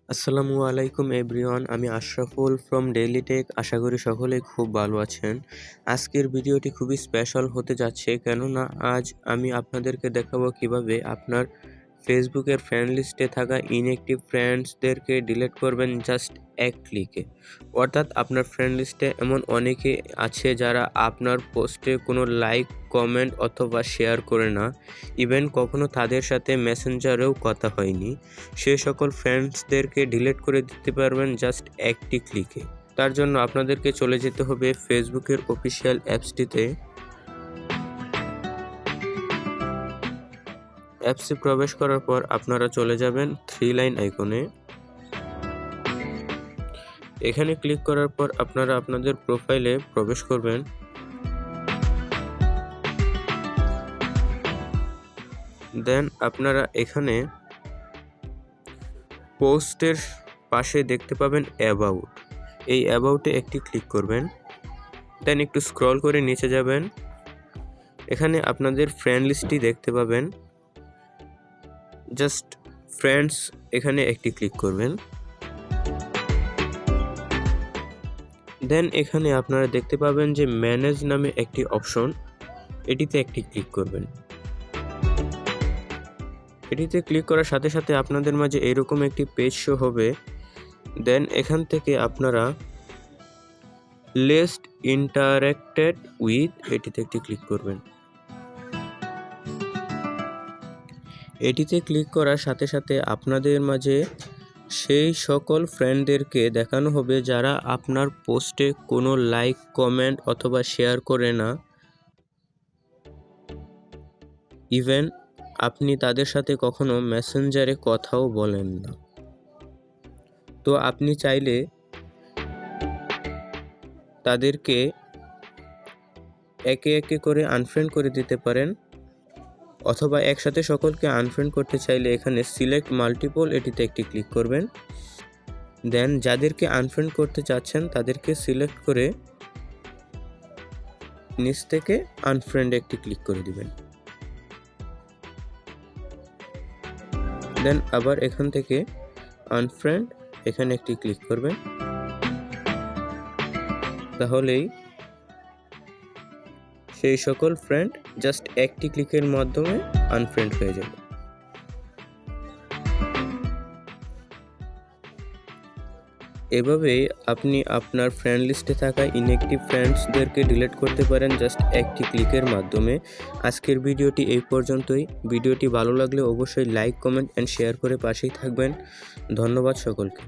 আসসালামু আলাইকুম এভরিওয়ান, আমি আশরাফুল ফ্রম ডেইলি টেক। আশা করি সকলেই খুব ভালো আছেন। আজকের ভিডিওটি খুবই স্পেশাল হতে যাচ্ছে, কেননা আজ আমি আপনাদেরকে দেখাবো কিভাবে আপনার ফেসবুকের ফ্রেন্ড লিস্টে থাকা ইনঅ্যাক্টিভ ফ্রেন্ডসদেরকে ডিলিট করবেন জাস্ট এক ক্লিকে। অর্থাৎ আপনার ফ্রেন্ড লিস্টে এমন অনেকে আছে যারা আপনার পোস্টে কোনো লাইক, কমেন্ট অথবা শেয়ার করে না, ইভেন কখনো তাদের সাথে মেসেঞ্জারেও কথা হয়নি। সে সকল ফ্রেন্ডসদেরকে ডিলিট করে দিতে পারবেন জাস্ট একটি ক্লিকে। তার জন্য আপনাদেরকে চলে যেতে হবে ফেসবুকের অফিসিয়াল অ্যাপসটিতে। অ্যাপসে প্রবেশ করার পর আপনারা চলে যাবেন 3 লাইন আইকনে। এখানে ক্লিক করার পর আপনারা আপনাদের প্রোফাইলে প্রবেশ করবেন। দেন আপনারা এখানে পোস্টের পাশে দেখতে পাবেন অ্যাবাউট। এই অ্যাবাউটে একটি ক্লিক করবেন। দেন একটু স্ক্রল করে নিচে যাবেন। এখানে আপনাদের ফ্রেন্ড লিস্টটি দেখতে পাবেন। জাস্ট ফ্রেন্ডস এখানে একটি ক্লিক করবেন। দেন এখানে আপনারা দেখতে পাবেন যে ম্যানেজ নামে একটি অপশন, এটিতে একটি ক্লিক করবেন। এটিতে ক্লিক করার সাথে সাথে আপনাদের মাঝে এরকম একটি পেজ শো হবে। দেন এখান থেকে আপনারা লিস্ট ইন্টারেক্টেড উইথ এটিতে একটি ক্লিক করবেন। এটিতে ক্লিক করার সাথে সাথে আপনাদের মাঝে সেই সকল ফ্রেন্ডদেরকে দেখানো হবে যারা আপনার পোস্টে কোনো লাইক, কমেন্ট অথবা শেয়ার করে না, ইভেন আপনি তাদের সাথে কখনো মেসেঞ্জারে কথাও বলেন না। তো আপনি চাইলে তাদেরকে একে একে করে আনফ্রেন্ড করে দিতে পারেন, অথবা একসাথে সকলকে আনফ্রেন্ড করতে চাইলে এখানে সিলেক্ট মাল্টিপল এটিতে একটি ক্লিক করবেন। দেন যাদেরকে আনফ্রেন্ড করতে চাচ্ছেন তাদেরকে সিলেক্ট করে নিচ থেকে আনফ্রেন্ড একটি ক্লিক করে দিবেন। দেন আবার এখান থেকে আনফ্রেন্ড এখানে একটি ক্লিক করবেন। তাহলেই সেই সকল ফ্রেন্ড জাস্ট একটি ক্লিকের মাধ্যমে আনফ্রেন্ড হয়ে যাবে। এভাবেই আপনি আপনার ফ্রেন্ড লিস্টে থাকা ইনঅ্যাক্টিভ ফ্রেন্ডসদেরকে ডিলিট করতে পারেন জাস্ট একটি ক্লিকের মাধ্যমে। আজকের ভিডিওটি এই পর্যন্তই। ভিডিওটি ভালো লাগলে অবশ্যই লাইক, কমেন্ট অ্যান্ড শেয়ার করে পাশেই থাকবেন। ধন্যবাদ সকলকে।